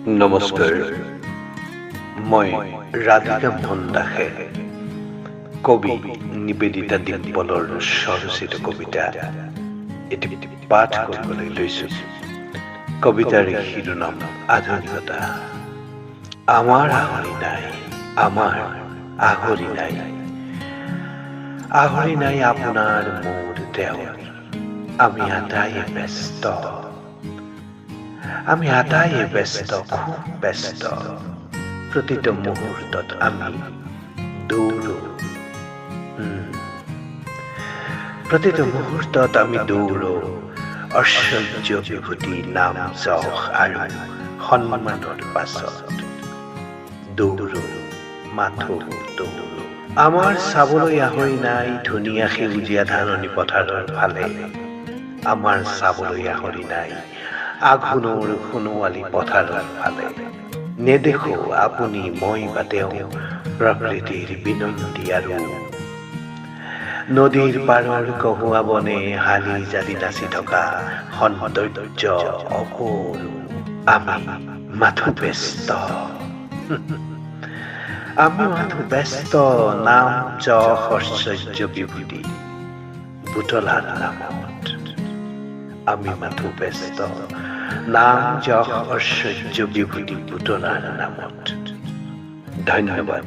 নমস্কাৰ, মই ৰাধিকা মোহন দাসে কবি নিবেদিতা ডিম্পলৰ স্বৰচিত কবিতা এটি পাঠ কৰিবলৈ লৈছোঁ। কবিতাৰ শিৰোনাম আধুনিকতা। আমাৰ আহৰি নাই, আমাৰ আহৰি নাই, আহৰি নাই আপোনাৰ মোৰ দেহৰ। আমি আটাইয়ে ব্যস্ত, আমি আটাইয়ে ব্যস্ত, খুব ব্যস্ত। প্ৰতিটো মুহূৰ্তত আমি দৌৰো, প্ৰতিটো মুহূৰ্তত আমি দৌৰো ঐশ্বৰ্য বিভূতি নাম যশ আৰু সন্মানৰ পাছত। দৌৰো, মাথো দৌৰো। আমাৰ চাবলৈ আহৰি নাই ধুনীয়া সেউজীয়া ধাননি পথাৰৰ ফালে। আমাৰ চাবলৈ আহৰি নাই আঘোণৰ সোণোৱালী পথাৰৰ ফালে। নেদেখো আপুনি মই বা তেওঁ প্ৰকৃতিৰ বিনন্দী আৰু নদীৰ পাৰৰ কহুৱা বনে হালি জালি নাচি থকা সৌন্দৰ্য অপূৰ্ব। আমি মাথো ব্যস্ত, আমি মাথো ব্যস্ত নাম যশ ঐশ্বৰ্য বিভূতি বুটলাৰ নামত। আমি মাথো ব্যস্ত নাম যশ ঐশ্বৰ্য বিভূতি বুটলাৰ নামত। ধন্যবাদ।